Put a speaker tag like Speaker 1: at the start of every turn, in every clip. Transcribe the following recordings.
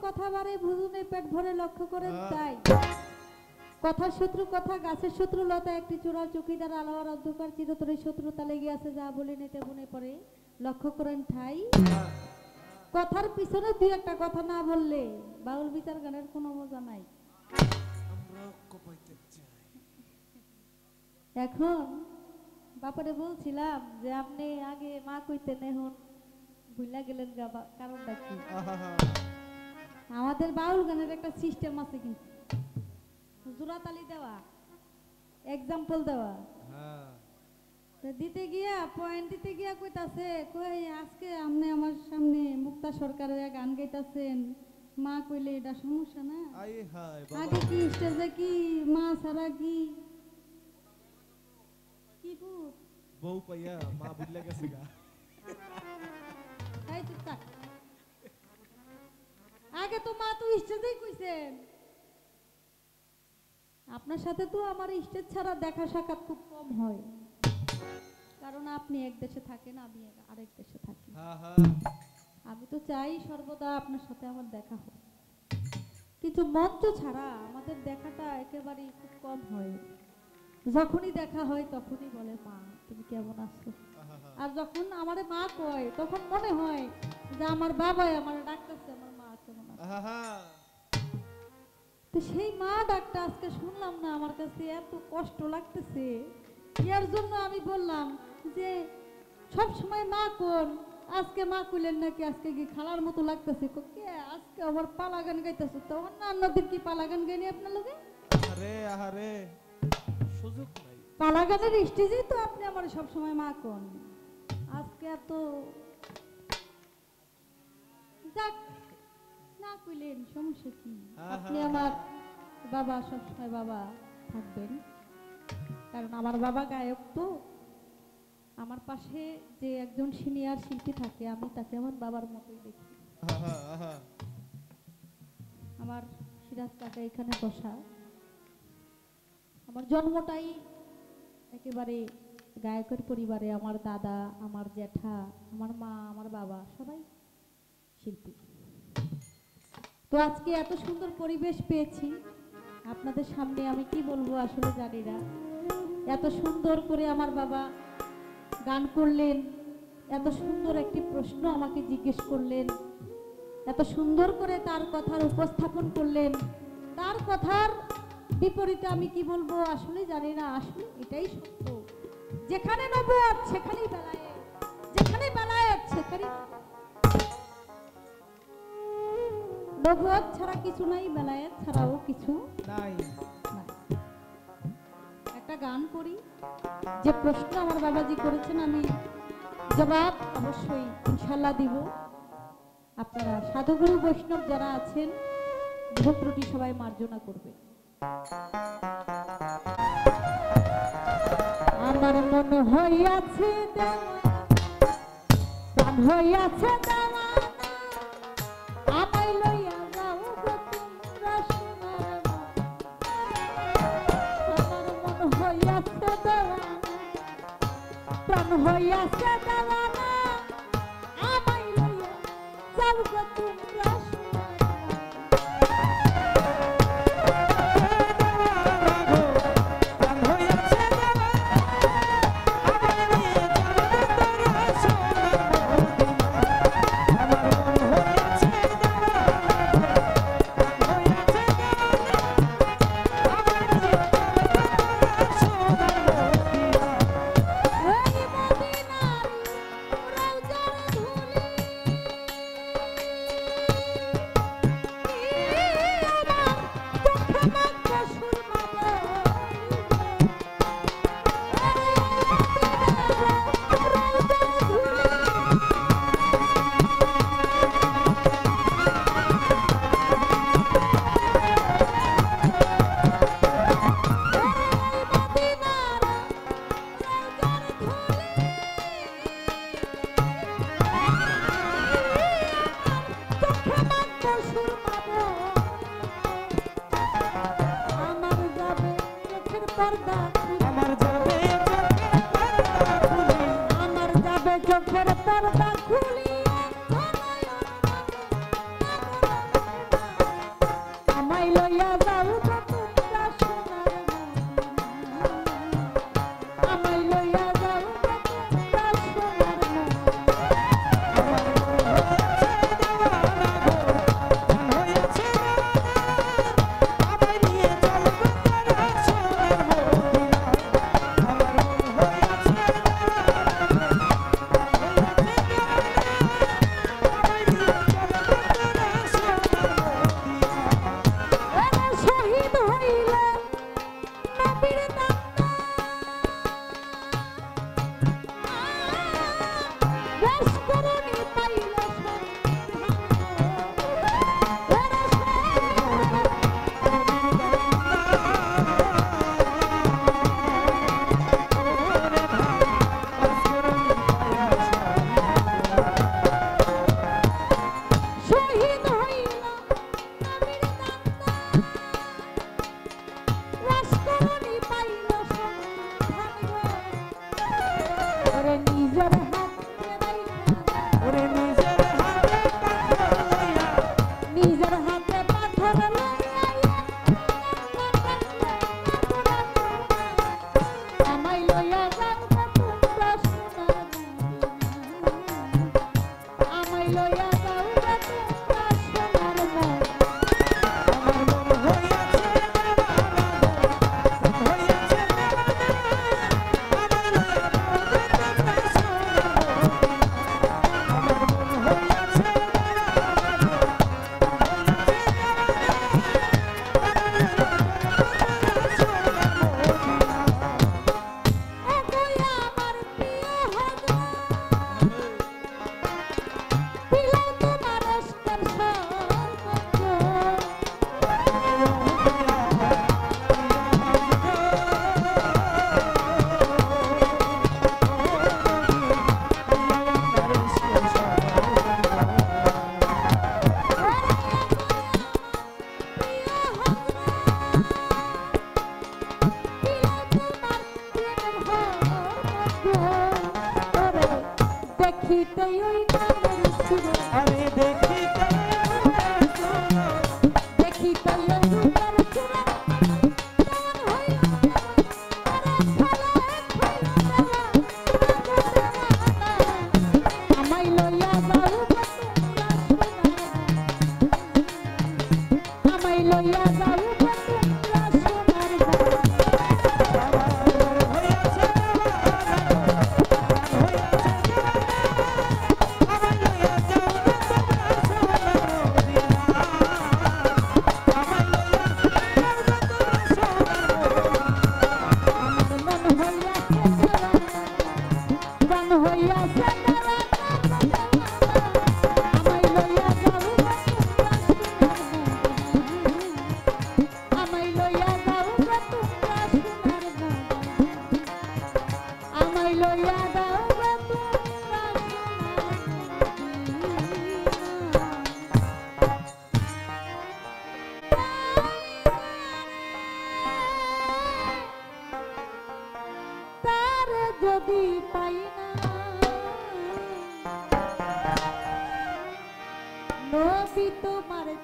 Speaker 1: কথা বারে ভুজুনে পেট ভরে লক্ষ্য করেন তাই কথার শত্রু কথা গাছের শত্রু লতা একটি চূড়ার চকিদার আলোয়ার অন্ধকার চিরতরে শত্রুতা লেগে আছে যা বলে নিতে মনে পড়ে লক্ষ্য করেন ঠাই কথার পিছনে দুই একটা কথা না বললে বাউল বিচার গানের কোনো মজা নাই। এখন বাপারে বলছিলাম যে আপনি আগে মা কইতেন এখন ভুলা গেলেন গাবা কারণটা কি? আমাদের বাউল গানের একটা সিস্টেম আছে কিন্তু জোড়াতালি দেওয়া এক্সাম্পল দেওয়া তো দিতে গিয়া পয়েন্ট দিতে গিয়া কইতাছে কই আজকে আপনি আমার সামনে মুক্তা সরকারের গান গাইতাছেন মা কইলে এটা সমস্যা না আগে কি স্টেজে কি মা ছাড়া কি কি ভূত
Speaker 2: বউ পাইয়া মা বুঝলা গেছে গা
Speaker 1: এই চুপ থাক আগে তো মা তো স্টেজেই কইছেন আপনার সাথে তো আমার স্টেজ ছাড়া দেখা সাক্ষাৎ খুব কম হয় কারণ আপনি এক দেশে থাকেন আমি আরেক দেশে থাকি আমি তো চাই সর্বদা আপনার সাথে আমার দেখা হোক কিন্তু মঞ্চ ছাড়া আমাদের দেখাটা একেবারেই খুব কম হয় যখনই দেখা হয় তখনই বলে মা তুমি কেমন আছো আর যখন আমারে মা কয় তখন মনে হয় যে আমার বাবাই আমার ডাকতেছে আমার মা কেমন আছে তো সেই মা ডাকটা আজকে শুনলাম না আমার কাছে এত কষ্ট লাগতেছে এর জন্য আমি বললাম যে সব সময় মা কোন আজকে মা কইলেন নাকি আজকে কি খালার মতো লাগতেছে কে আজকে আমার পালা গান গাইতেছে তো অন্যদের কি পালা গান গাইনি আপনার লগে
Speaker 2: আরে আরে সুযোগ নাই
Speaker 1: পালা গানের স্টেজেই তো আপনি আমার সব সময় মা কোন আজকে এত যাক না কইলেন সমস্যা কি আপনি আমার বাবা সব সময় বাবা থাকবেন কারণ আমার বাবা গায়ক তো আমার পাশে যে একজন সিনিয়র শিল্পী থাকে আমি তাকে আমার বাবার মতোই দেখি আমার সিরাজ কাকা এখানে বসা আমার জন্মটাই একেবারে গায়কের পরিবারে আমার দাদা আমার জ্যাঠা আমার মা আমার বাবা সবাই শিল্পী তো আজকে এত সুন্দর পরিবেশ পেয়েছি আপনাদের সামনে আমি কি বলবো আসলে জানি না এত সুন্দর করে আমার বাবা গান করলেন এত সুন্দর একটি প্রশ্ন আমাকে জিজ্ঞেস করলেন এত সুন্দর করে তার কথার উপস্থাপন করলেন তার কথার বিপরীতে আমি কি বলবো আসলে জানি না আসলে এটাই সত্য যেখানে নবুয়ত সেখানেই বেলায়েত যেখানে বেলায়েত সেখানেই নবুয়ত ছাড়া কিছু নাই বেলায়েত ছাড়াও কিছু নাই একটা গান করি যে প্রশ্ন আমার বাবাজি করেছেন আমি জবাব অবশ্যই ইনশাআল্লাহ দিব আপনারা সাধুগুরু বৈষ্ণব যারা আছেন ভুল ত্রুটি সবাই মার্জনা করবে আমার মন হইয়াছে প্রাণ হইয়াছে দেওয়া আমায় লইয়া যাও গো তোমরা সোনার আমার মন হইয়াছে দেওয়া প্রাণ হইয়াছে দেওয়া আমায় লইয়া যাও গো তোমরা চোখের পর্দা খুলিয়া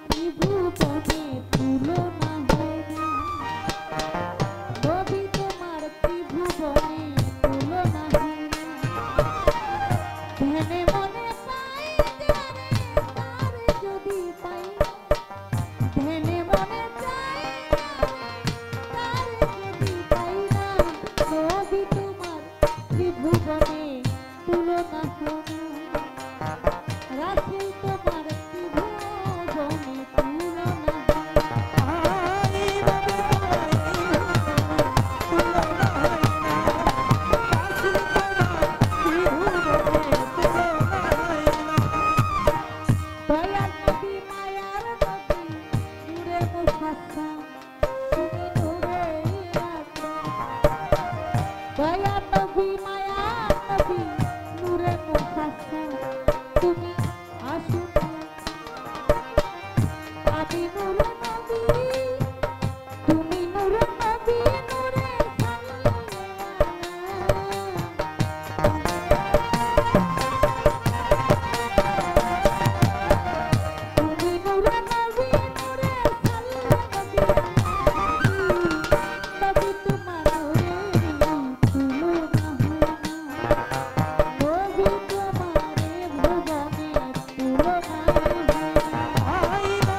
Speaker 1: ত্রিভুবনে তুলনা হয় না, নবী তোমার ত্রিভুবনে তুলনা হয় না। ধ্যানে মনে পাই যারে তারে যদি পাই, ধ্যানে মনে চাই তারে যদি পাই না, নবী তোমার ত্রিভুবনে তুলনা হয় না। রাসূল তোমার ত্রিভুবনে তুলনা দয়ার নবী মায়ার নবী নূরে মুফাসসাল তুমি নূরে আকরাম। দয়ার নবী মায়ার নবী নূরে মুফাসসাল তুমি আসুন। আমি নূর নবী তুমি নূর নবী নূরে তুমি নূর নবী নূরে নবী তোমার নূরে তুলনা হয় না, নবী তোমারে ভুবনে তুলনা হয় না।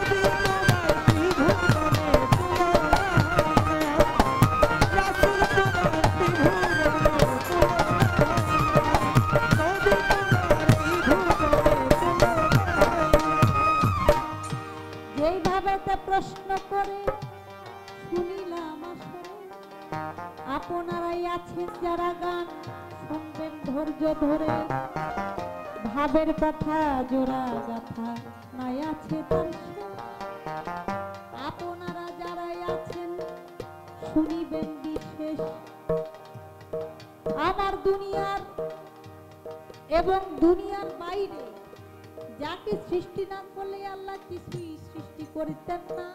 Speaker 1: যেইভাবেতে প্রশ্ন করে শুনিলাম আসরে, আপনারাই আছেন যারা গান শুনবেন ধৈর্য ধরে, ভাবের কথা জোড়া গাথা নাই আছে তার শেষ। আপনারা যারাই আছেন শুনিবেন বিশেষ, আমার দুনিয়ার এবং দুনিয়ার বাইরে যাকে সৃষ্টি না করলে আল্লাহ কিছুই সৃষ্টি করিতেন না,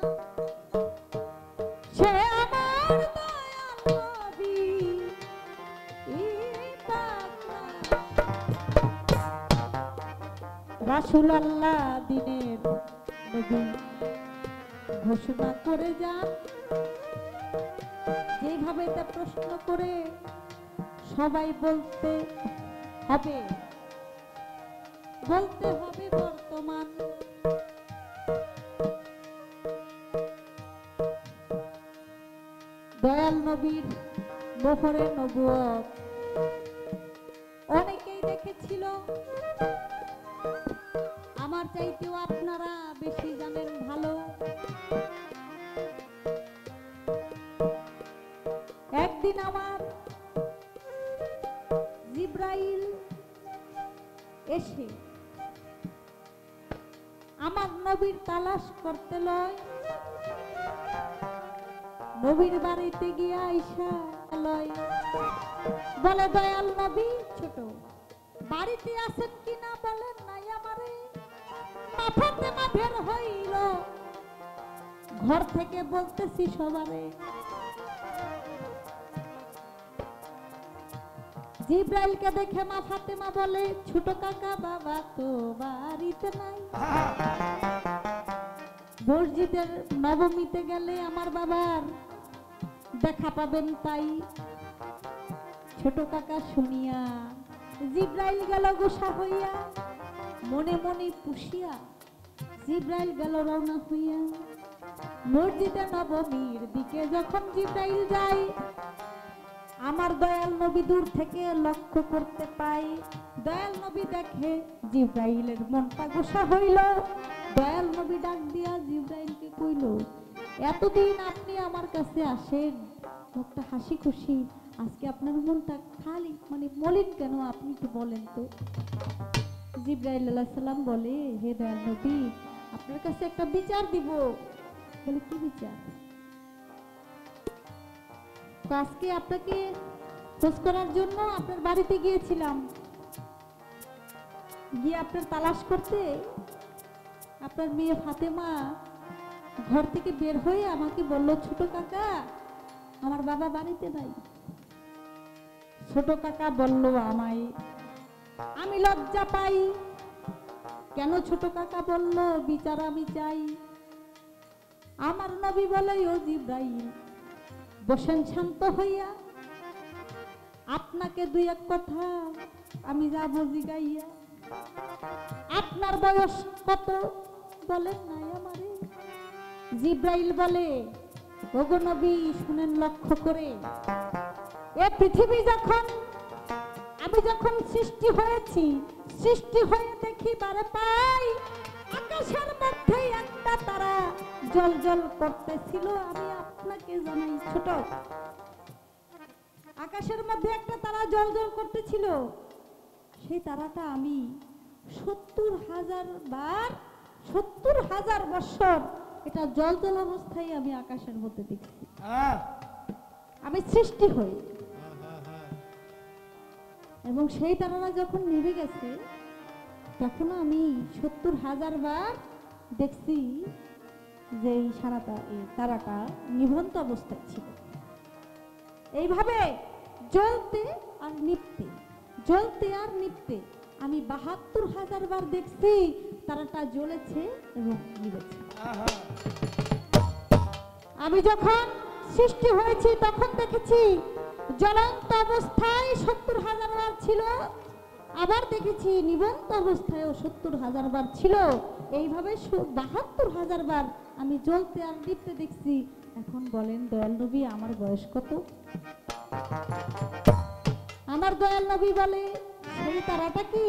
Speaker 1: সে আমার দয়াল নবী রাসূল আল্লাহ দিনের নবী ঘোষণা করে যান। যেভাবে তা প্রশ্ন করে সবাই বলতে হবে বর্তমান। দয়াল নবীর মোহরে নবুয়ত অনেকেই দেখেছিল, আমার চাইতেও আপনারা বেশি জানেন ভালো। একদিন আমার জিবরাইল এসে আমার নবীর তালাশ করতে লয়, নবীর বাড়িতে গিয়ে আইসা লয়, বলে দয়াল নবী ছোট বাড়িতে আছেন কিনা বলেন নাই আমারে। মাথাতে মাথের হইল ঘর থেকে বলতেছি সবারে। জিব্রাইলকে দেখে মা ফাতেমা বলে ছোট কাকা বাবা তো বাড়িতে নাই। মসজিদের নবমীতে গেলে আমার বাবার দেখা পাবেন তাই। ছোট কাকা শুনিয়া জিব্রাইল গেল গোসা হইয়া, মনে মনে পুষিয়া জিব্রাইল গেল রওনা হইয়া। মসজিদে নবমীর দিকে যখন জিব্রাইল যায়, আমার দয়াল নবী দূর থেকে লক্ষ্য করতে পাই। দয়াল নবী দেখে জিব্রাইলের মনটা গোসা হইল। দয়াল নবী ডাক দিয়া জিব্রাইলকে কইল, এতদিন আপনি আমার কাছে আসেন মুখটা হাসি খুশি, আজকে আপনার মনটা খালি মানে মলিন কেন, আপনি একটু বলেন তো। জিব্রাইল আলাইহিস সালাম বলে, হে দয়াল নবী আপনার কাছে একটা বিচার দিব। বলে কি বিচার? আজকে আপনাকে খোঁজ করার জন্য আপনার বাড়িতে গিয়েছিলাম, গিয়ে আপনার তালাশ করতে আপনার মেয়ে ফাতেমা ঘর থেকে বের হয়ে আমাকে বলল, ছোট কাকা আমার বাবা বাড়িতে নাই। ছোট কাকা বলল আমায়, আমি লজ্জা পাই। কেন ছোট কাকা বলল বিচার আমি চাই। আমার নবী বলে, ও জিব্রাইল বসেন শান্ত হইয়া, আপনাকে দুই এক কথা আমি যাব জিগাইয়া। আপনার বয়স কত বলেন নাই আমারে। জিব্রাইল বলে, ওগো নবী শুনেন লক্ষ্য করে, এ পৃথিবী যখন আমি যখন সৃষ্টি হয়েছি, সৃষ্টি হয়ে দেখি বারে পাই আকাশের মধ্যে একটা তারা জল জল করতেছিল। আমি আপনাকে জানাই ছোট, আকাশের মধ্যে একটা তারা জল জল করতেছিল, সেই তারাটা আমি 70,000 বার 70,000 বছর এটা জল জল অবস্থায় আমি আকাশের মধ্যে দেখছি। আমি সৃষ্টি হই, এবং সেই তারাটা যখন নিভে গেছে তখন আমি 70,000 বার দেখছি যে এই তারাটা নিভন্ত অবস্থায় ছিল। এইভাবে জ্বলতে আর নিভতে, জ্বলতে আর নিভতে আমি 72,000 বার দেখছি তারাটা জ্বলেছে এবং নিভেছে। আমি যখন সৃষ্টি হয়েছি তখন দেখেছি জ্বলন্ত অবস্থায় 70,000 বার ছিল, আবার দেখেছি নিবন্ত অবস্থায়ও 70,000 বার ছিল। এইভাবে 72,000 বার আমি জ্বলতে আর নিভতে দেখছি। এখন বলেন দয়াল নবী আমার বয়স কত? আমার দয়াল নবী বলে, সেই তারাটা কি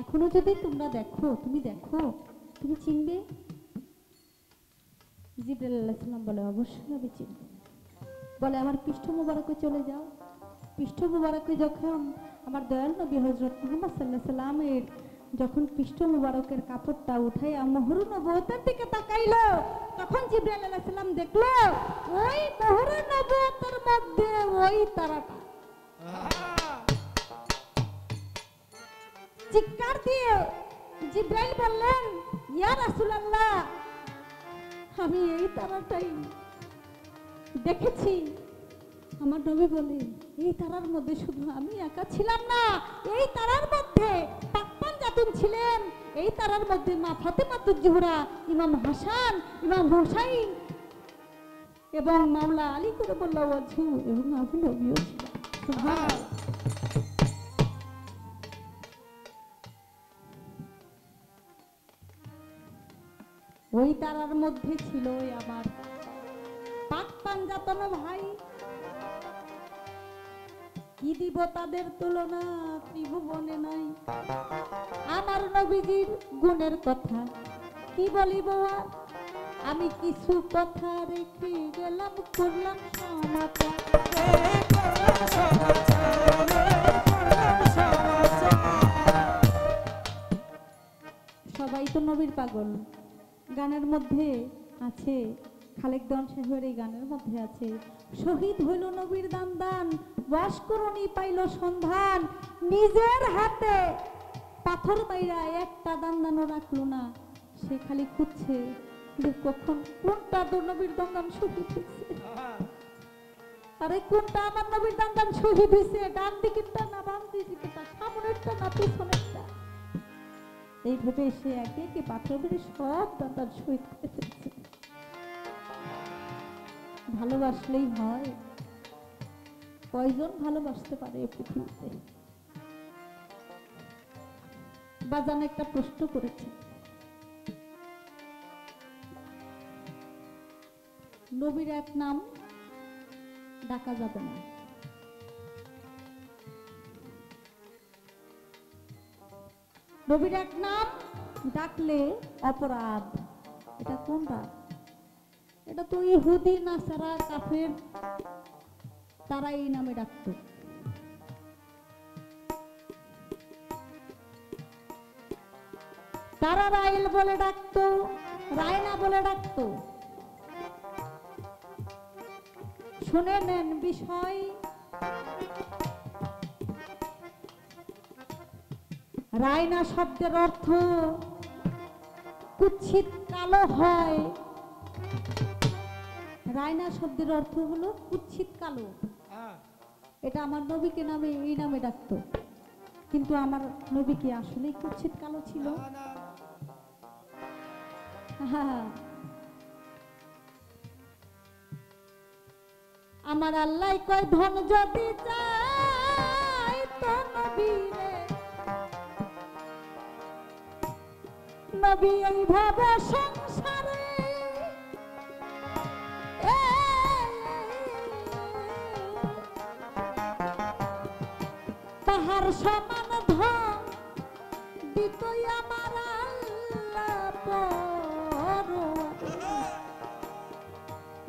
Speaker 1: এখনো যদি তোমরা দেখো, তুমি দেখো, তুমি চিনবে? জিবরাইল আলাইহিস সালাম বলে, অবশ্যই আমি চিনব। বলে, আমার পৃষ্ঠ মুবারকে চলে যাও। পৃষ্ঠ মুবারকে যখন আমার দয়াল নবী হযরত মুহাম্মদ সাল্লাল্লাহু আলাইহি সাল্লামের যখন পৃষ্ঠ মুবারকের কাপড়টা উঠাইয়া মোহর নবুয়তের দিকে তাকাইলো, তখন জিবরাইল আলাইহিস সালাম দেখলো ওই মোহর নবুয়তের মধ্যে ওই তারাটা। চিৎকার দিয়ে জিবরাইল বললেন, ইয়া রাসূলুল্লাহ, আমি এই তারাটাই দেখেছি। আমার নবী বলে, এই তারার মধ্যে শুধু আমি একা ছিলাম না, এই তারার মধ্যে পাকপান জাতুন ছিলেন, এই তারার মধ্যে মা ফাতেমাতুজ জোহরা, ইমাম হাসান, ইমাম হুসাইন এবং মাওলা আলী কারামাল্লাহু ওয়াজহু এবং আমি নবীও ছিলাম। সুবহানাল্লাহ। ওই তারার মধ্যে ছিল আমার পাকপান জাতন ভাই। কি দিব তাদের তুলনা ত্রিভুবনে নাই। আমার নবীজির গুণের কথা কি বলিব আর, আমি কিছু কথা রেখে গেলাম, করলাম সমাচার। সবাই তো নবীর পাগল। গানের মধ্যে আছে, খালেক দেওয়ান সাহেবের এই গানের মধ্যে আছে, শহীদ হইল নবীর দান দান, ওয়াসকরণী পাইল সন্ধান, নিজের হাতে পাথর মাইরা একটা দান দানও রাখলো না, সে খালি খুঁজছে যে কখন কোনটা তো নবীর দান দান শহীদ হয়েছে। আরে কোনটা আমার নবীর দান দান শহীদ হয়েছে, ডান দিকেরটা না বাম দিকেরটা, সামনেরটা না পিছনেরটা। এইভাবে সে একে একে পাথর মেরে সব দান দান শহীদ করে ফেলছে। ভালোবাসলেই হয়? কয়জন ভালোবাসতে পারে পৃথিবীতে? বাজান একটা প্রশ্ন করেছে, নবীর এক নাম ডাকা যাবে না, নবীর এক নাম ডাকলে অপরাধ। এটা কোনটা? এটা তো ইহুদি নাসারা কাফের, তারা এই নামে ডাকত। তারা রাইল বলে ডাকত, রায়না বলে ডাকত। শুনে নেন বিষয়, রায়না শব্দের অর্থ কুৎসিত কালো হয়। রায়না শব্দের অর্থ হলো কুৎসিত কালো। এটা আমার নবীকে নামে এই নামে ডাকতো, কিন্তু আমার নবী কি আসলেই কুৎসিত কালো ছিল? আমার আল্লাহ কয় ধন যদি চাই তো নবী রে নবী এইভাবে সংসারে তাহার সমান ধন দিতই আমার আল্লাহ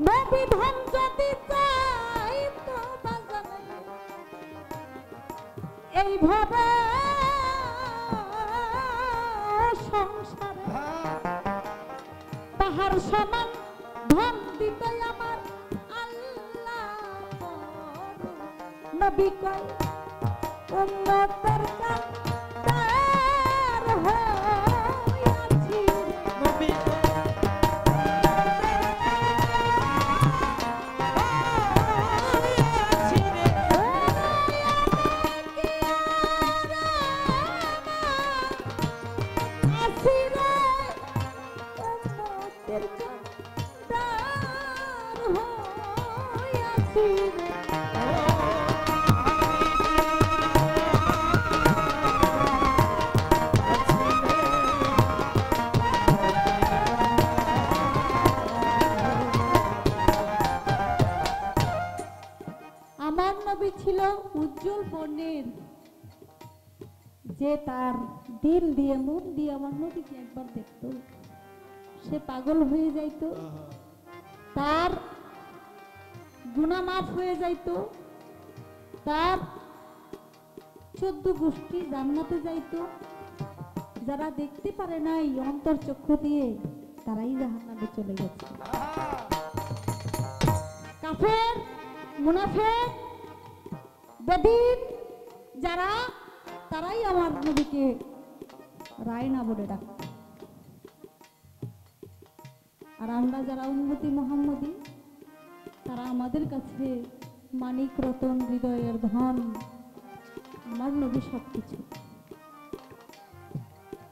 Speaker 1: নবী ধন যদি চাই তো বাজারে এইভাবে সংসারে তাহার সমান ধন দিতই আমার আল্লাহ নবী কয় উম্মতের কাতার হইয়াছি নবী আমার নবী ছিল উজ্জ্বল বর্ণের যে তার দিল দিয়ে মন দিয়ে আমার নবীকে একবার দেখতো সে পাগল হয়ে যাইতো তার গুনাহ মাফ হয়ে যাইতো তার 14 গোষ্ঠী জান্নাতে যাইতো যারা দেখতে পারে নাই অন্তর চক্ষু দিয়ে তারাই জাহান্নামে চলে গেছে কাফের মুনাফিক বেদিন যারা তারাই আমার নবীকে রায়না বলে ডাকে আর আমরা যারা উম্মতি মুহাম্মদী তারা আমাদের কাছে মানিক রতন হৃদয়ের ধন আমার নবী সবকিছু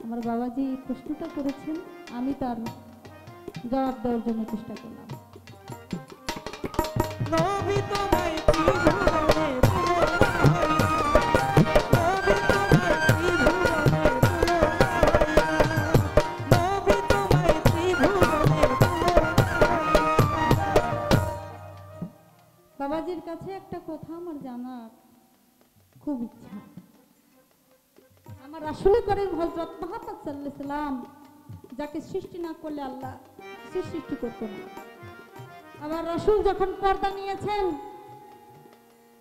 Speaker 1: আমার বাবাজি প্রশ্নটা করেছেন আমি তার জবাব দেওয়ার জন্য চেষ্টা করলাম
Speaker 3: নবী তোমায় ত্রিভুবনে
Speaker 1: বাবাজির কাছে একটা কথা আমার জানার খুব ইচ্ছা আমার রাসূল করিম হযরত মুহাম্মদ সাল্লাল্লাহু আলাইহি সাল্লাম যাকে সৃষ্টি না করলে আল্লাহ সৃষ্টি করতে না আমার রাসূল যখন পর্দা নিয়েছেন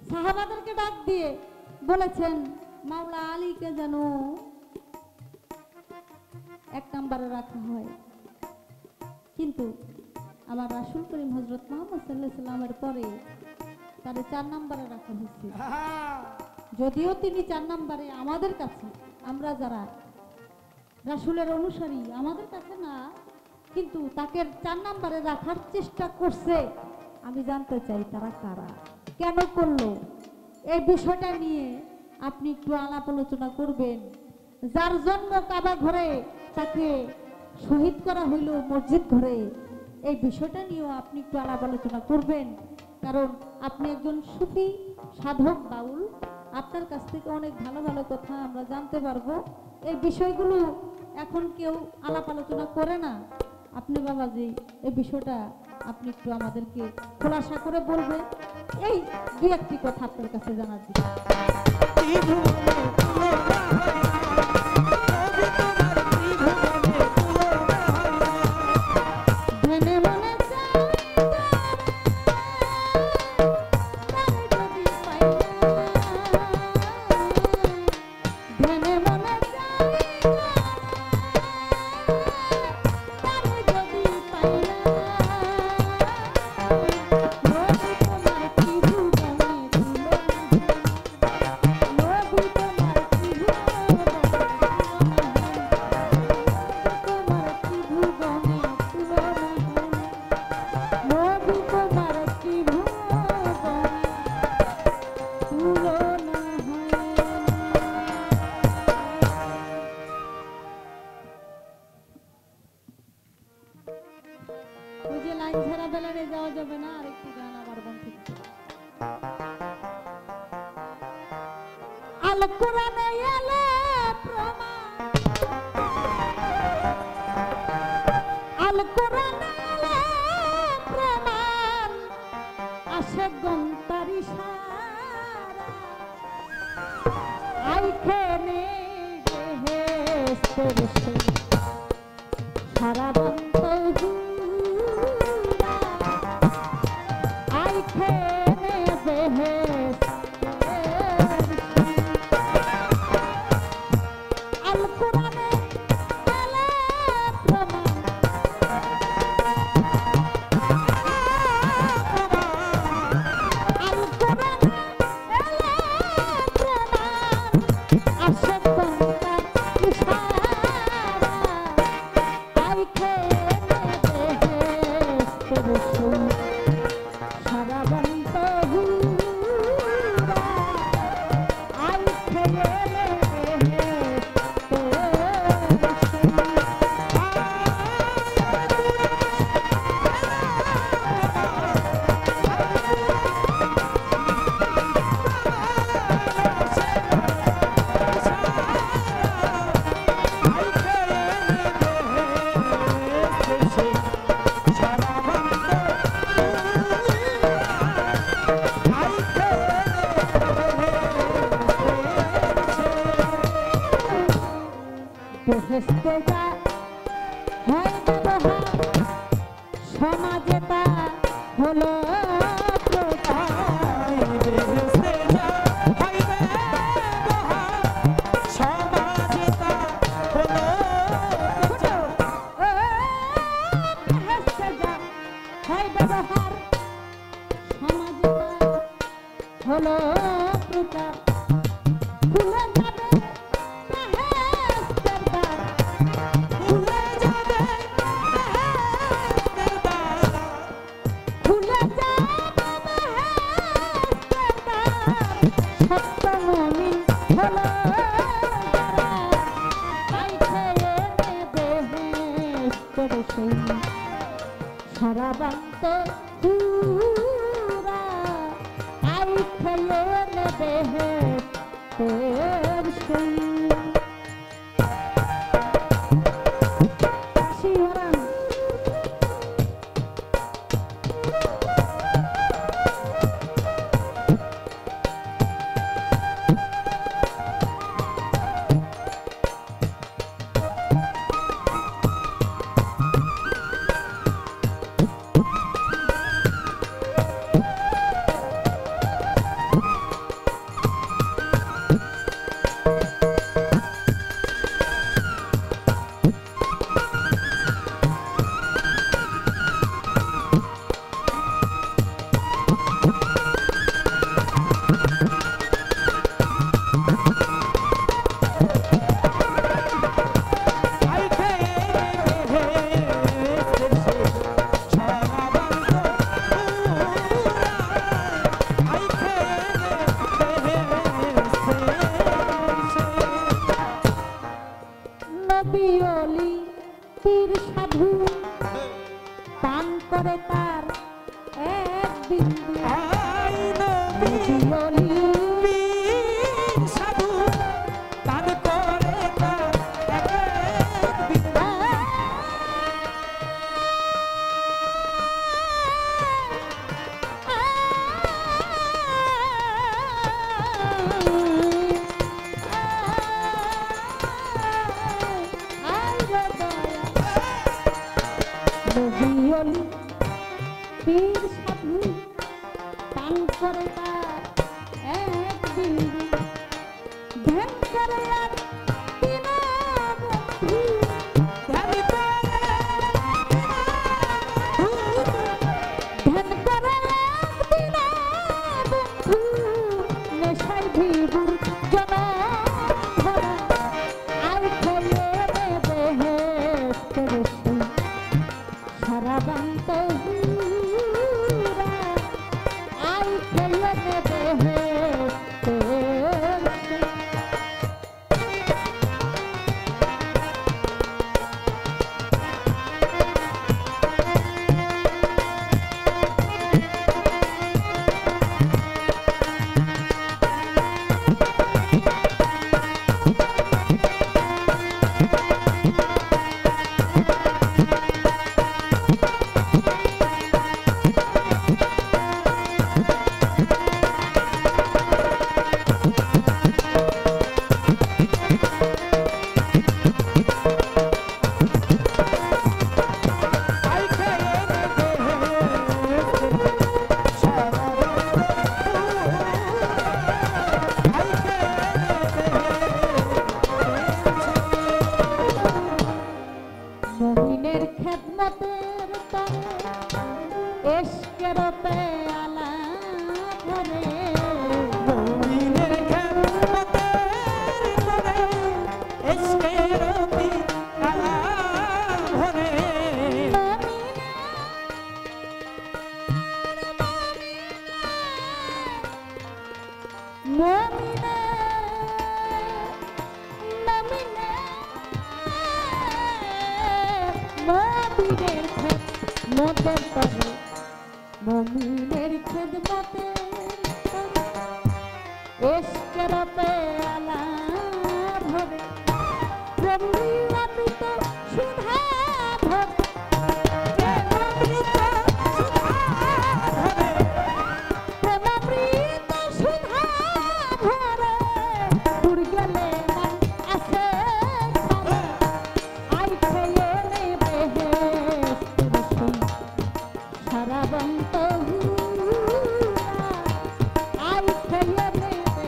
Speaker 1: সাহাবাদেরকে ডাক দিয়ে বলেছেন মাওলা আলীকে যেন 1 নম্বরে রাখা হয় কিন্তু আমার রাসূল করিম হযরত মুহাম্মদ সাল্লাল্লাহু আলাইহি সাল্লামের পরে তারে 4 নম্বরে রাখা হয়েছে যদিও তিনি 4 নম্বরে আমাদের কাছে আমরা যারা রাসূলের অনুসারী আমাদের কাছে না কিন্তু তাকে 4 নম্বরে রাখার চেষ্টা করছে আমি জানতে চাই তারা কারা কেন করলো এই বিষয়টা নিয়ে আপনি একটু আলাপ আলোচনা করবেন যার জন্ম কাবা ঘরে তাকে শহীদ করা হইল মসজিদ ঘরে এই বিষয়টা নিয়েও আপনি একটু আলাপ আলোচনা করবেন কারণ আপনি একজন সুফি সাধক বাউল আপনার কাছ থেকে অনেক ভালো ভালো কথা আমরা জানতে পারবো এই বিষয়গুলো এখন কেউ আলাপ আলোচনা করে না আপনি বাবাজি এই বিষয়টা আপনি একটু আমাদেরকে খোলাসা করে বলবেন এই দুই একটি কথা আপনার কাছে জানার জন্য ওই যে লাইন ছাড়া বেলারে যাওয়া যাবে না আরেকটি গান আমার মন থেকে আল কোরআনে এলে প্রমাণ আল কোরআনে এলে প্রমাণ আসে গন্তারি সারা আইখানে বেহেশতের সারা বন্ত হুরা আইখানে বেহেশতের আল কোরআনে এলে প্রমাণ আল কোরআনে এলে প্রমাণ আসে গন্তার ইশারা আইখানে বেহেশতের সারা বন্ত হুরা আইখানে বেহেশতে যায় হয় ব্যবহার সমাজে তা হলো প্রকার
Speaker 3: বেহেশতে যায় হয় ব্যবহার সমাজে তা হলো
Speaker 1: বেহেশতে যায় হয় ব্যবহার সমাজে তা হলো প্রকার খুলে যাবে বেহেশতের দ্বার
Speaker 3: ভুলে যাবে বেহেশতের দ্বার
Speaker 1: খুলে যাবে বেহেশতের দ্বার সত্য মুমিন হলো যারা আইখানে বেহেশতের সেই সারা বন্ত হুরা আইখানে বেহেশতের সেই শিহরণ নবী অলি পীর সাধু পান করে তার এক বিন্দু নবী অলি
Speaker 3: বীর সাধু পান করে তার এক বিন্দু
Speaker 1: নবী পীর সাধু পান করে তার এক বিন্দু ধ্যান করে আর বিনা বন্ধু
Speaker 3: ধ্যান করে
Speaker 1: ধ্যান করে আর বিনা বন্ধু নেশায় ভিবুর জনম ভরা আইখানে বেহেশতের সেই সারা বন্ত হুরা আইখানে বেহেশতের সেই এসকের পেয়ালা ভরে
Speaker 3: মুমিনের খেদমতের তরে ইশকের পিয়ালা ভরে
Speaker 1: মমিনা মমিনা মমিনের খেদমতের তরে মমিনের খেদমতের তরে এসকের পেয়ালা ভরে প্রেমিত সুধা ভরে প্রেমামৃত সুধা ভরে দূর গেলে মন আসে আই খেয়ে নেবে সারাবন্ত আই খেয়ে নেবে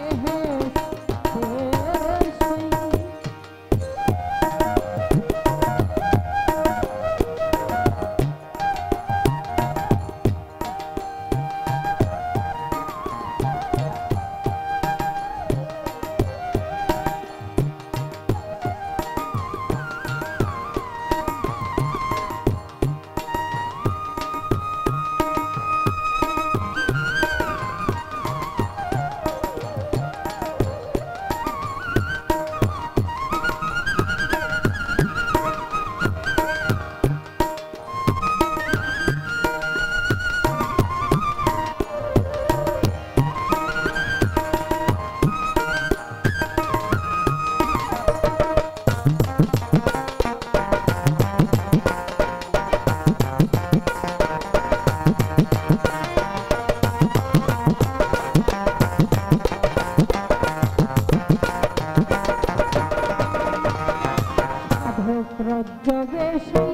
Speaker 1: রজ্জবেশী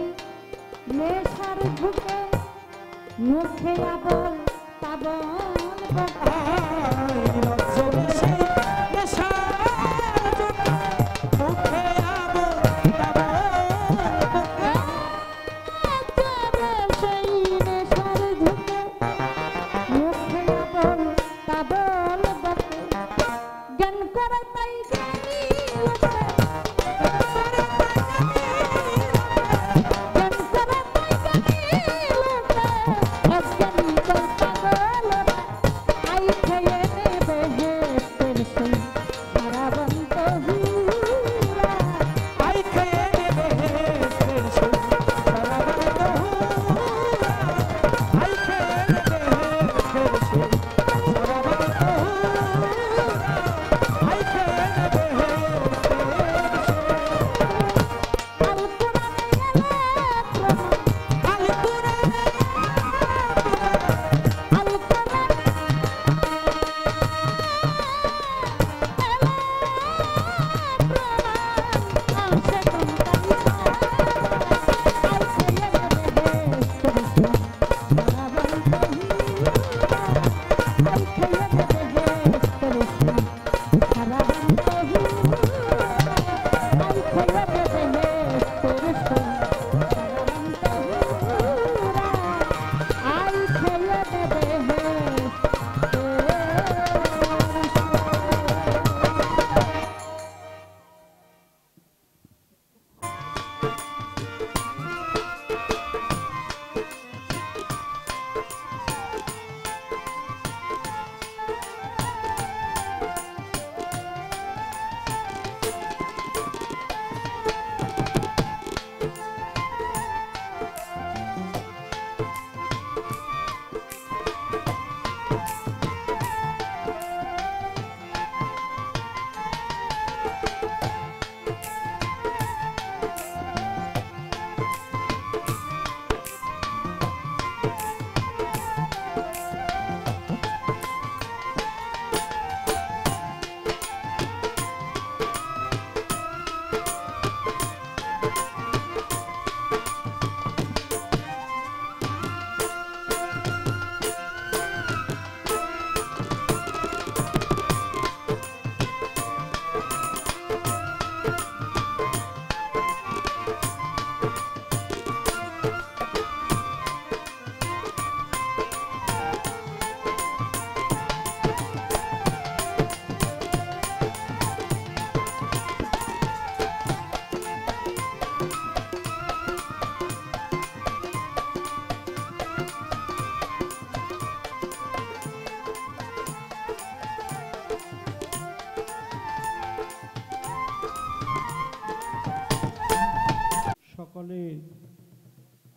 Speaker 1: নেশার ঝুঁকে মুখে আবল তাবল বকে
Speaker 3: রজ্জবেশী নেশার ঝুঁকে মুখে আবল তাবল বকে
Speaker 1: সেই নেশার ঝুঁকে মুখে আবল তাবল বকে জ্ঞান করে তাই জ্ঞানী লোকে I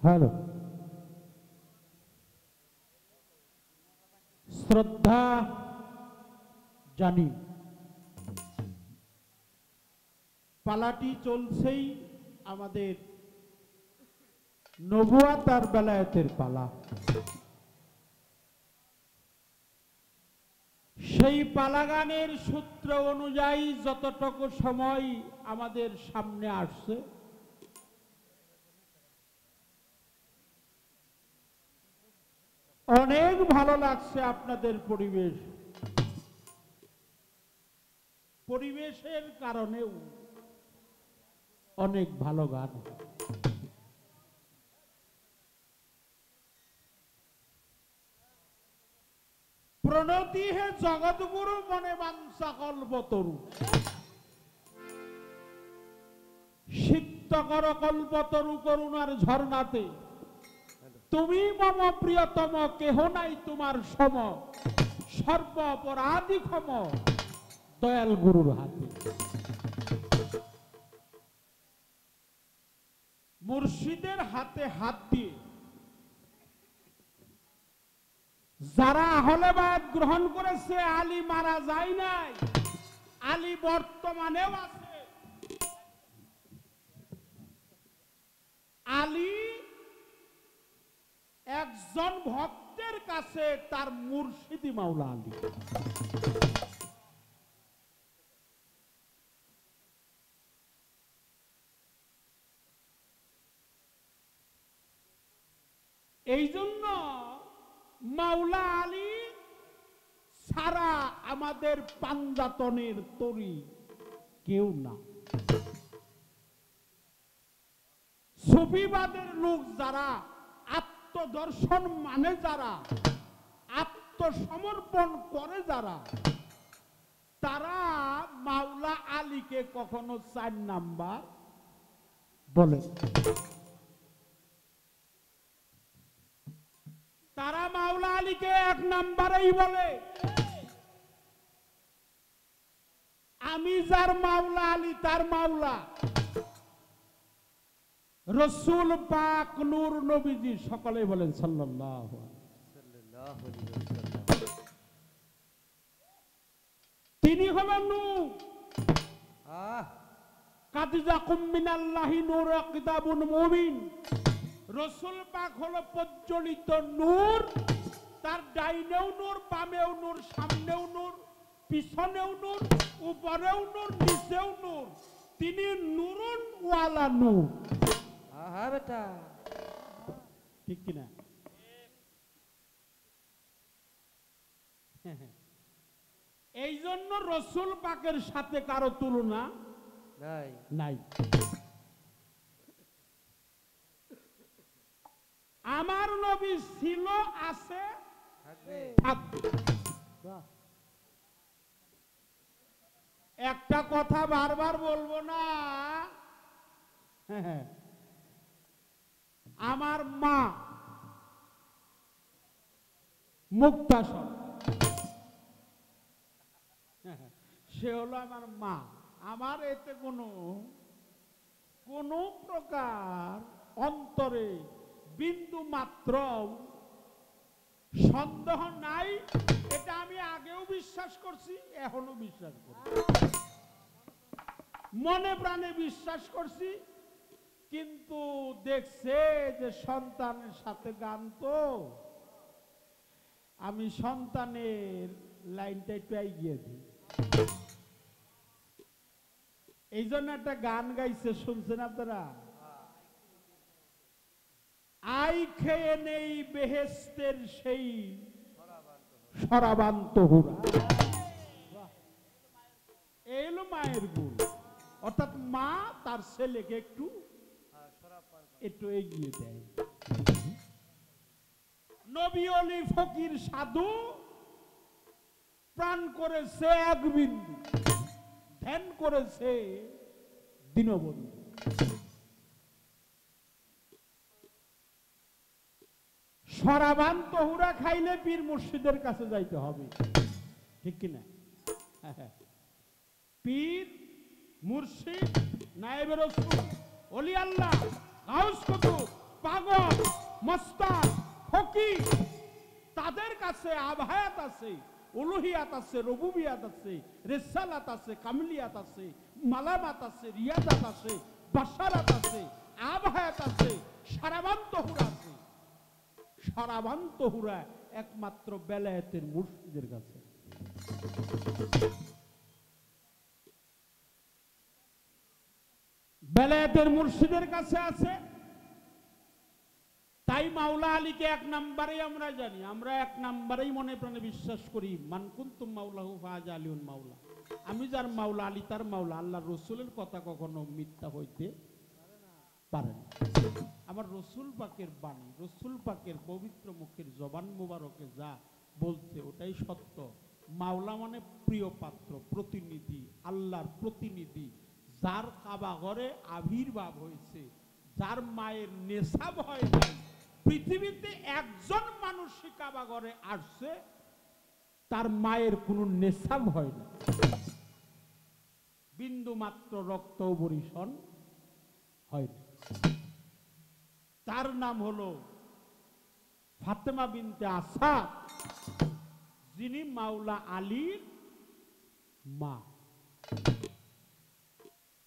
Speaker 3: হ্যালো, শ্রদ্ধা জানি পালাটি চলছেই আমাদের নবুয়াত আর বেলায়েতের পালা। সেই পালাগানের সূত্র অনুযায়ী যতটুকু সময় আমাদের সামনে আসছে, অনেক ভালো লাগছে আপনাদের পরিবেশ। পরিবেশের কারণেও অনেক ভালো গান। প্রণতি হে জগৎগুরু মনে বাঞ্ছা কল্পতরু, সিক্ত কর কল্পতরু করুণার ঝর্ণাতে, তুমি মম প্রিয়তম কেহ নাই তোমার সম, সর্ব অপরাধী ক্ষম দয়াল গুরুর হাতে। মুর্শিদের হাতে হাত দিয়ে যারা আহলে বায়াত গ্রহণ করেছে, আলী মারা যায় নাই, আলী বর্তমানেও আছে। আলী একজন ভক্তের কাছে তার মুর্শিদি মাওলা আলী। এই জন্য মাওলা আলী ছাড়া আমাদের পাঞ্জাতনের তরি কেউ না। সুফিবাদের লোক যারা, আত্মদর্শন মানে যারা, আত্মসমর্পণ করে যারা, তারা মাওলা আলীকে কখনো 4 নাম্বার বলে। তারা মাওলা আলীকে 1 নাম্বারেই বলে। আমি যার মাওলা, আলী তার মাওলা। রসুল পাক নূর নবীজি সকলে বলেন সাল্লাল্লাহু আলাইহি ওয়াসাল্লাম। তিনি হলেন নূর। কাদ জাকুম মিনাল্লাহি নূর কিতাবুন মুবিন। রসুল পাক হলো প্রজ্বলিত নূর। তার ডাইনেও নূর, বামেও নূর, সামনেও নূর, পিছনেও নূর, উপরেও নূর, নিচেও নূর। তিনি নূরুন ওয়ালা নূর। বেটা ঠিক কিনা? এই জন্য রসুল পাকের সাথে কারো তুলনা নাই। আমার নবী ছিল, আছে, থাকবে। একটা কথা বারবার বলবো না। আমার মা মুক্তাসর, সে হলো আমার মা। আমার এতে কোনো প্রকার অন্তরে বিন্দু মাত্র সন্দেহ নাই। এটা আমি আগেও বিশ্বাস করছি, এখনো বিশ্বাস করছি, মনে প্রাণে বিশ্বাস করছি। কিন্তু দেখছে যে সন্তানের সাথে গান, তো আমি সন্তানের লাইনটা একটু এগিয়ে দিই। এই জন্য একটা গান গাইছে, শুনছেন আপনারা? আই খেয়ে নেই বেহেস্তের সেই সরাবান্ত হুরা। এই হলো মায়ের গুণ। অর্থাৎ মা তার ছেলেকে একটু এগিয়ে দেয়। নবী অলি ফকির সাধু প্রাণ করেছে 1 বিন্দু, ধ্যান করেছে দীনবন্ধু। সরাবান্ত হুরা খাইলে পীর মুর্শিদের কাছে যাইতে হবে, ঠিক কিনা? পীর মুর্শিদ, নায়েবে রাসূল, ওলি আল্লাহ, গাউস কুতুব, পাগল, মস্তান, ফকির, তাদের কাছে আভায়াত আছে, উলুহিয়াত আছে, রুবুবিয়াত আছে, রিসালাত আছে, কামলিয়াত আছে, মালামাত আছে, রিয়াদাত আছে, বাশারাত আছে, আভায়াত আছে, সারাবান তহুরা আছে। সারাবান তহুরা একমাত্র বেলায়েতের মুর্শিদের কাছে। বেলায়েতের মুর্শিদের কাছে আছে। তাই মাওলা আলীকে এক নাম্বারেই আমরা জানি, আমরা এক নাম্বারেই মনে প্রাণে বিশ্বাস করি, মান কুনতুম মাওলাহু ফাহাজা আলিউন মাওলা। আমি যার মাওলা, আলী তার মাওলা। আল্লাহ রসুলের কথা কখনো মিথ্যা হইতে পারে না। আমার রসুল পাকের বাণী, রসুল পাকের পবিত্র মুখের জবান মুবারকে যা বলছে ওটাই সত্য। মাওলা মানে প্রিয় পাত্র, প্রতিনিধি, আল্লাহর প্রতিনিধি, যার কাবা ঘরে আবির্ভাব হয়েছে, যার মায়ের নেশাব হয় নাই। পৃথিবীতে একজন মানুষ কাবা ঘরে আসছে, তার মায়ের কোনো নেশাব হয় না, বিন্দু মাত্র রক্ত বরিশন হয় না। তার নাম হলো ফাতেমা বিনতে আসাদ, যিনি মাওলা আলীর মা।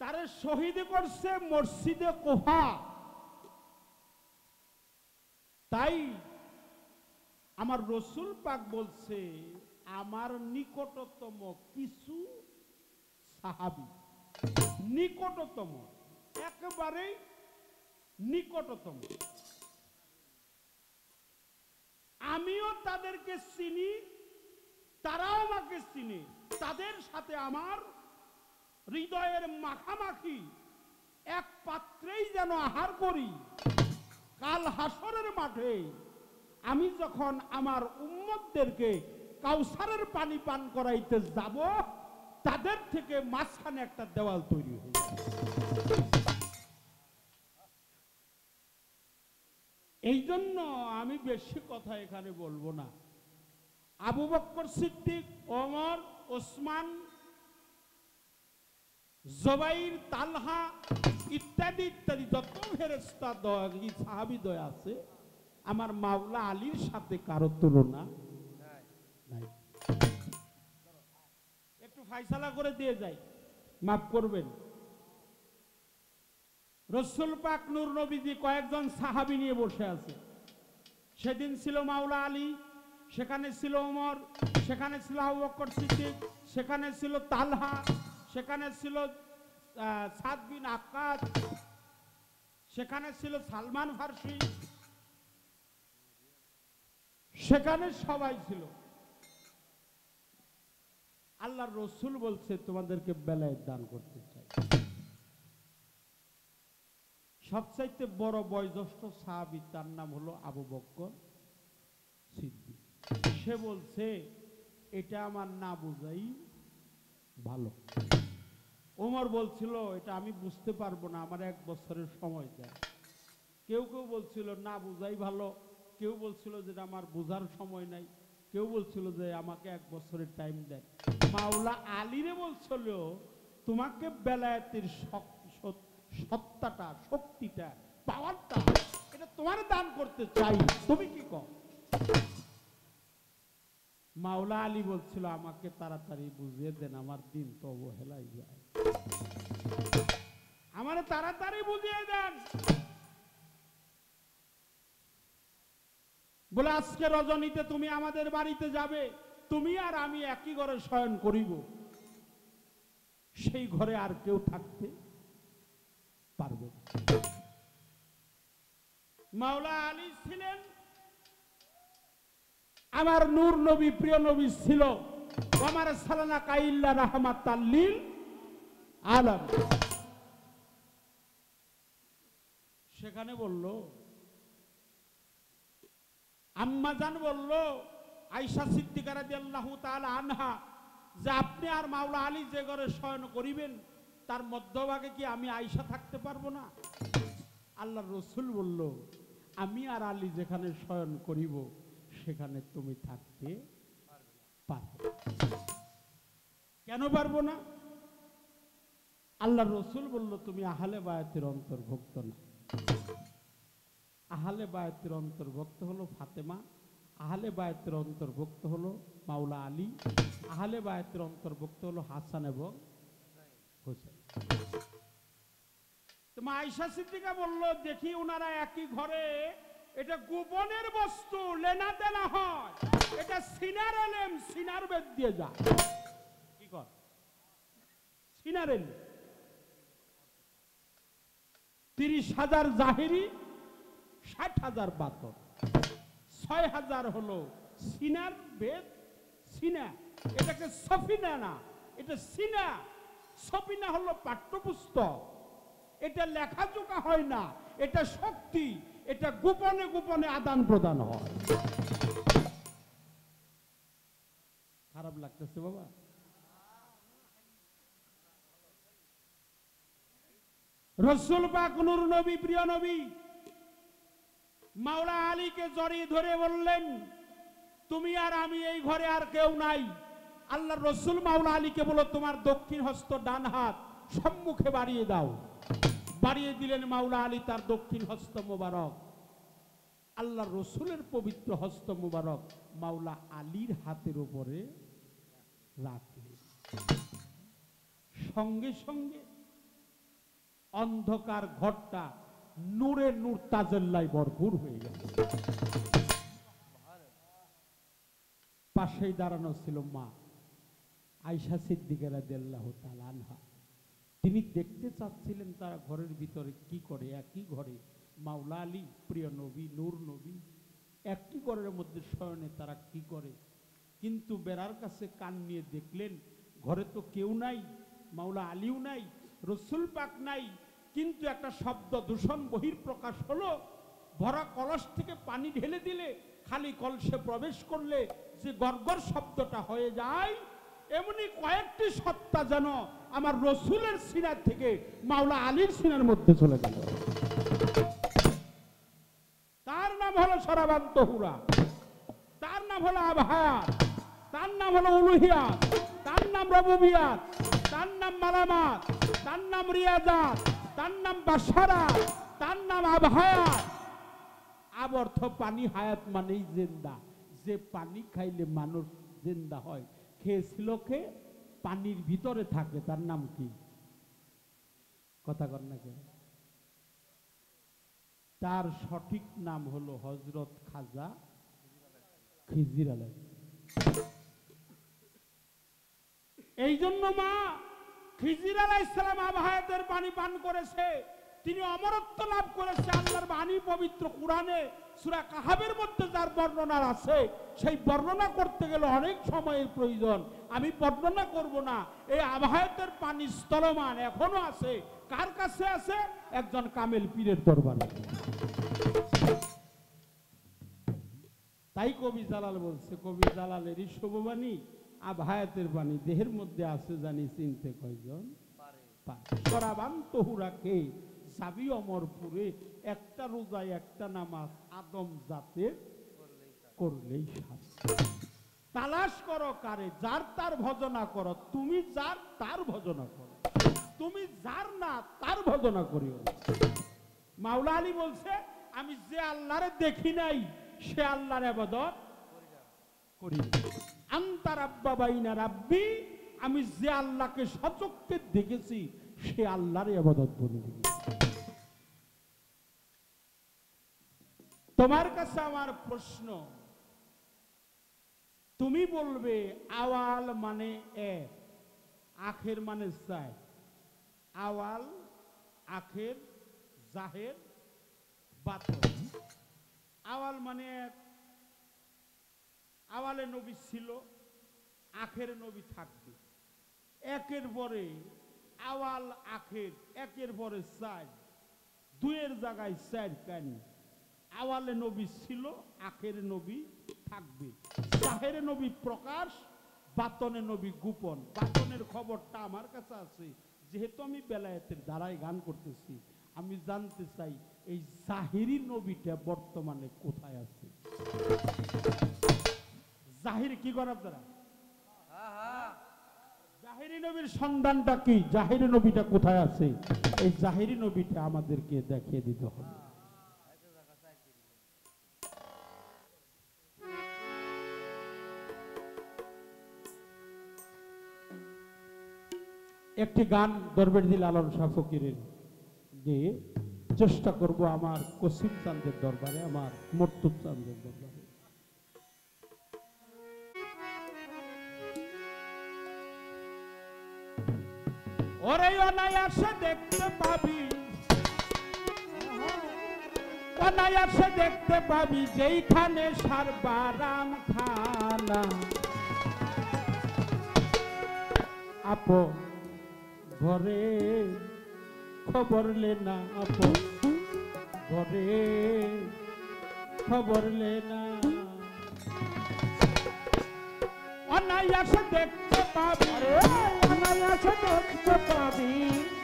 Speaker 3: তারে শহীদ করছে মসজিদে কুফা। তাই আমার রসুল পাক বলছে, আমার নিকটতম কিছু সাহাবী, নিকটতম, একেবারে নিকটতম, আমিও তাদেরকে চিনি, তারাও আমাকে চিনে, তাদের সাথে আমার হৃদয়ের মাখামাখি, এক পাত্রেই যেন আহার করি। কাল হাসরের মাঠে আমি যখন আমার উম্মতদেরকে কাউসারের পানি পান করাইতে যাব, তাদের থেকে মাঝখানে একটা দেওয়াল তৈরি হয়ে যাবে। এই জন্য আমি বেশি কথা এখানে বলবো না। আবু বকর সিদ্দিক, ওমর, ওসমান, জুবাইর, তালহা ইত্যাদি ইত্যাদি যত ফেরেশতা দয়াগী সাহাবীদ্বয় আছে, আমার মাওলা আলীর সাথে কারো তুলনা নাই। একটু ফায়সালা করে দিয়ে যাই, মাফ করবেন। রসুল পাক নূর নবীজি কয়েকজন সাহাবী নিয়ে বসে আছে। সেদিন ছিল মাওলা আলী, সেখানে ছিল ওমর, সেখানে ছিল আবু বকর সিদ্দিক, সেখানে ছিল তালহা, সেখানে ছিল সাদ বিন আক্কাস, সেখানে ছিল সালমান ফারসি, সেখানে সবাই ছিল। আল্লাহর রসুল বলছে, তোমাদেরকে বেলায়েত দান করতে চাই। সবচাইতে বড় বয়োজ্যেষ্ঠ সাহাবী, তার নাম হলো আবু বকর সিদ্দিক। সে বলছে, এটা আমার না বুঝাই ভালো। ওমর বলছিল, এটা আমি বুঝতে পারবো না, আমার 1 বছরের সময় দেয়। কেউ কেউ বলছিল না বুঝাই ভালো, কেউ বলছিল যে আমার বোঝার সময় নাই, কেউ বলছিল যে আমাকে 1 বছরের টাইম দেন। মাওলা আলীরে বলছিল, তোমাকে বেলায়েতের সত্তাটা, শক্তিটা, পাওয়ারটা, এটা তোমার দান করতে চাই, তুমি কি কও? মাওলা আলী বলছিল, আমাকে তাড়াতাড়ি বুঝিয়ে দেন, আমার দিন তো অবহেলাই যায়, আমার তাড়াতাড়ি বুঝিয়ে দেন। বলে, আজকে রজনীতে তুমি আমাদের বাড়িতে যাবে, তুমি আর আমি একই ঘরে শয়ন করিব, সেই ঘরে আর কেউ থাকতে পারবে না। মাওলা আলী ছিলেন আমার নূর নবী, প্রিয় নবী ছিল, আমার সালানা কাইল্লা রাহমাতাল লিল আলাম। সেখানে বলল, আম্মা জান বলল, আয়েশা সিদ্দিকা রাদিয়াল্লাহু তাআলা আনহা, যে আপনি আর মাওলা আলী যে ঘরে শয়ন করিবেন, তার মধ্যভাগে কি আমি আয়েশা থাকতে পারবো না? আল্লাহর রাসূল বলল, আমি আর আলী যেখানে শয়ন করিব, সেখানে তুমি থাকতে পারবে। কেন পারবো না? আল্লাহর রাসূল বলল, তুমি আহলে বায়াতের অন্তর্ভুক্ত না। আহলে বায়াতের অন্তর্ভুক্ত হলো ফাতেমা, আহলে বায়াতের অন্তর্ভুক্ত হলো মাওলা আলী, আহলে বায়াতের অন্তর্ভুক্ত হলো হাসান এবং হোসেন। তো মা আয়েশা সিদ্দিকা বলল, দেখি ওনারা একই ঘরে, এটা গোপনের বস্তু, লেনা দেনা হয়, এটা সিনার এলেম, সিনার বেদ দিয়ে যায়। কি কর সিনার এলেম? 30,000 জাহেরি, 60,000 বাতন, 6,000 হলো সিনার বেদ। সিনা এটাকে সফিনা না, এটা সিনা। সফিনা হলো পাঠ্যপুস্তক, এটা লেখাজোকা হয় না, এটা শক্তি, এটা গোপনে গোপনে আদান প্রদান হয়। খারাপ লাগতেছে বাবা? রসুল পাক নূর নবী, প্রিয় নবী, মাওলা আলীকে জড়িয়ে ধরে বললেন, তুমি আর আমি এই ঘরে আর কেউ নাই। আল্লাহ রসুল মাওলা আলীকে বলো, তোমার দক্ষিণ হস্ত ডান হাত সম্মুখে বাড়িয়ে দাও। বাড়িয়ে দিলেন মাওলা আলী তার দক্ষিণ হস্ত মোবারক। আল্লাহ রসুলের পবিত্র হস্ত মোবারক মাওলা আলীর হাতের উপরে রাখলেন। সঙ্গে সঙ্গে অন্ধকার ঘরটা নূরে নূর তাজাল্লায় ভরপুর হয়ে গেল। পাশেই দাঁড়ানো ছিল মা আয়েশা সিদ্দিকা রাদিয়াল্লাহু তাআলা আনহা। তিনি দেখতে চাচ্ছিলেন তারা ঘরের ভিতরে কি করে। একই ঘরে মাওলা আলী, প্রিয় নবী, নূর নবী, একই ঘরের মধ্যে শয়নে তারা কি করে। কিন্তু বেড়ার কাছে কান নিয়ে দেখলেন ঘরে তো কেউ নাই, মাওলা আলীও নাই, রসুল পাক নাই। কিন্তু একটা শব্দ দূষণ বহির প্রকাশ হলো। ভরা কলস থেকে পানি ঢেলে দিলে, খালি কলসে প্রবেশ করলে যে গড়গড় শব্দটা হয়ে যায়, এমনি কয়েকটি সত্তা যেন আমার রসুলের সিনার থেকে মাওলা আলীর সিনার মধ্যে চলে গেল। তার নাম হলো সরাবান্ত হুরা, তার নাম হলো আবহায়াত, তার নাম হলো উলুহিয়াত, তার নাম রবুবিয়াত, তার নাম মালামাত, তার নাম রিয়াজাত, তার নাম বাশারাত, তার নাম আবহায়াত। আব অর্থ পানি, হায়াত মানেই জিন্দা। যে পানি খাইলে মানুষ জিন্দা হয়। খেয়েছিল কে? পানির ভিতরে থাকে, তার নাম কি? কথা কর না কেন? তার সঠিক নাম হলো হযরত খাজা খিজির আলাইহিস। এই জন্য মা খিজির আলাইহিস সালাম আবহায়াতের পানি পান করেছে, তিনি অমরত্ব লাভ করেছে। আল্লাহর বাণী পবিত্র কোরআনে সূরা কাহাবের মধ্যে যার বর্ণনা আছে, সেই বর্ণনা করতে গেলে অনেক সময়ের প্রয়োজন। আমি বর্ণনা করব না। এই আবহায়াতের পানি স্থলমান এখনো আছে। কার কাছে আছে? একজন কামেল পীরের দরবারে। তাই কবি জালাল বলছে, কবি জালালেরই শুভবাণী, আবহায়াতের বাণী দেহের মধ্যে আছে জানি চিনতে কয়জন পারে। সরাবান্ত হুরাকে যাবি অমরপুরে, একটা রোজায় একটা নামাজ আদম জাতের করলেই শাস্তি। তালাশ করো কারে, যার তার ভজনা করো। তুমি যার তার ভজনা করো, তুমি যার না তার ভজনা করিও। মাওলা আলী বলছে, আমি যে আল্লাহরে দেখি নাই সে আল্লাহর ইবাদত করি। আনতা রাব্বা বাইনা রাব্বি, আমি যে আল্লাহকে সচক্ষে দেখেছি সে আল্লাহর ইবাদত করি। তোমার কাছে আমার প্রশ্ন, তুমি বলবে আওয়াল মানে এক, আখের মানে চার। আওয়াল, আখের, জাহের, বাতন। আওয়াল মানে এক, আওয়ালে নবী ছিল, আখের নবী থাকবে। একের পরে আওয়াল, আখের, একের পরে চার, দুইয়ের জায়গায় চার কেন? আওয়ালে নবী ছিল, আখের নবী থাকবে। জাহের নবী প্রকাশ, বাতনে নবী গোপন। বাতনের খবরটা আমার কাছে আছে, যেহেতু আমি বেলায়েতের দ্বারাই গান করতেছি। আমি জানতে চাই এই জাহিরি নবীটা বর্তমানে কোথায় আছে? জাহির কি করার দ্বারা? জাহিরি নবীর সন্ধানটা কি? জাহিরি নবীটা কোথায় আছে? এই জাহিরি নবীটা আমাদেরকে দেখিয়ে দিতে হবে। একটি গান দরবেশজি লালন শাহ ফকিরের, যে চেষ্টা করব আমার কসিম চাঁদের দরবারে, আমার মর্তুদ চাঁদের দরবারে। ওরে অনায়াসে দেখতে পাবি, অনায়াসে দেখতে পাবি যেইখানে সারবারাম খানা, আপন ঘরে খবর লেনা, আপন ঘরে খবর লেনা। অনায়াসে দেখতে পাবি, অনায়াসে দেখতে পাবি,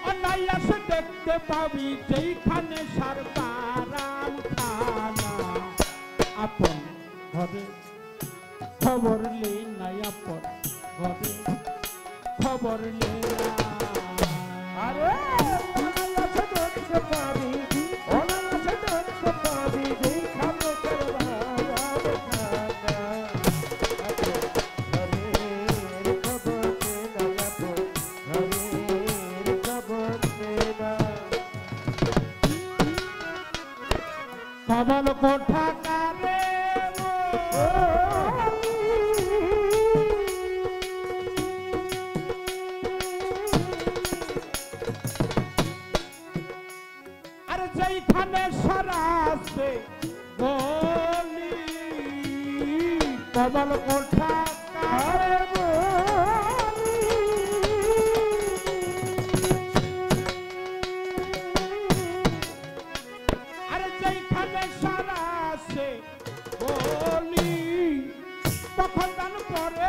Speaker 3: অনায়াসে দেখতে পাবি যেইখানে সারবারাম খানা, আপন ঘরে খবর লেনা, আপন ঘরে খবর লেনা।
Speaker 4: আরে অনায়াসে দেখতে পাবি, অনায়াসে দেখতে পাবি যেইখানে সারবারাম খানা, আপন ঘরের খবর নেনা, আপন ঘরের খবর নেনা।
Speaker 3: কমল কোঠা কারে আর যেইখানে সরাসে বলি, কমল কোঠা কারে আর যেইখানে সরাসে বলি, তখন দান পরে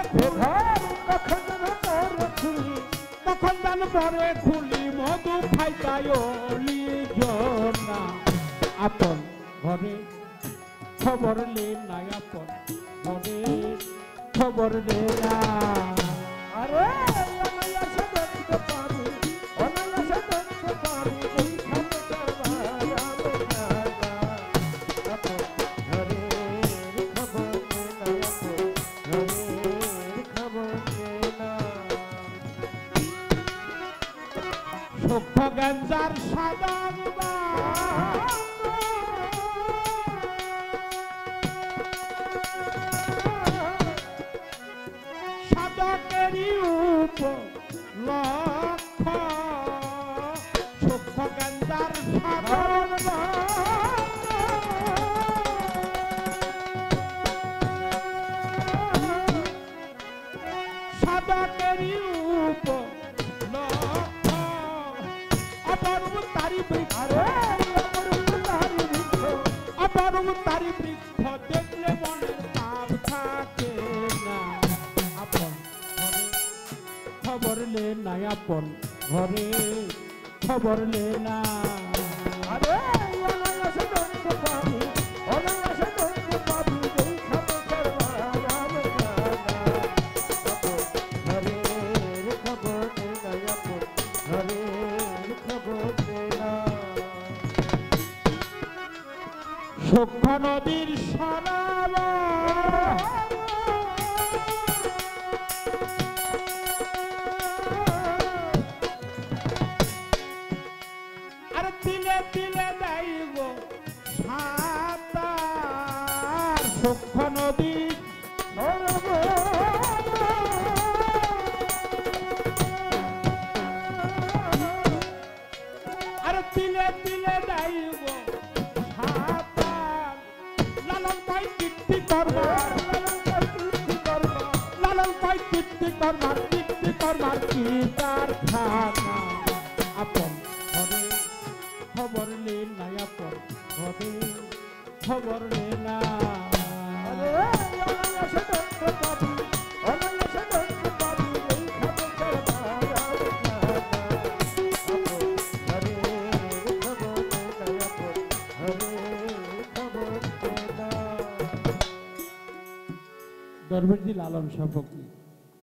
Speaker 3: তখন দান পরে খুলি মধু খাইতায়লি জনা, আপন ঘরে খবর লে না, আপন ঘরে খবর লে না।
Speaker 4: আরে অনায়াসে দেখতে পাবি, অনায়াসে দেখতে পাবি যেইখানে সারবারাম খানা, আপন ঘরের খবর নেনা, আপন ঘরের খবর নেনা।
Speaker 3: সূক্ষ্ম গঞ্জার সাদা সাদকেরই উপলক্ষ, সূক্ষ্ম গঞ্জার সাদা সাদকেরই উপলক্ষ, অপরম তারি বৃক্ষ, অপরম তারি বৃক্ষ দেখলে মনের ভাব থাকে না, আপন ঘরে খবর লে না, আপন ঘরে খবর লে না।
Speaker 4: আরে অনায়াসে দেখতে পাবি, অনায়াসে দেখতে পাবি যেইখানে সারবারাম খানা, আপন ঘরের খবর নেনা, আপন ঘরের খবর নেনা।
Speaker 3: সূক্ষ্ম নদীর সরাবা আর তিলে তিলে দেব সাঁতার, সূক্ষ্ম নদীর আর তিলে তিলে দেব সাঁতার, লালন পাই কীর্তি করবার, লালন পাই কীর্তি করবার, কীর্তি করবার কি কারখানা, আপন ঘরে খবর লে না, আপন ঘরে খবর লে না।
Speaker 4: আরে অনায়াসে দেখতে পাবি, অনায়াসে দেখতে পাবি যেইখানে সারবারাম খানা, আপন ঘরের খবর নেনা, আপন ঘরের খবর নেনা।
Speaker 3: দরবেশজি লালন শাহ ফকির।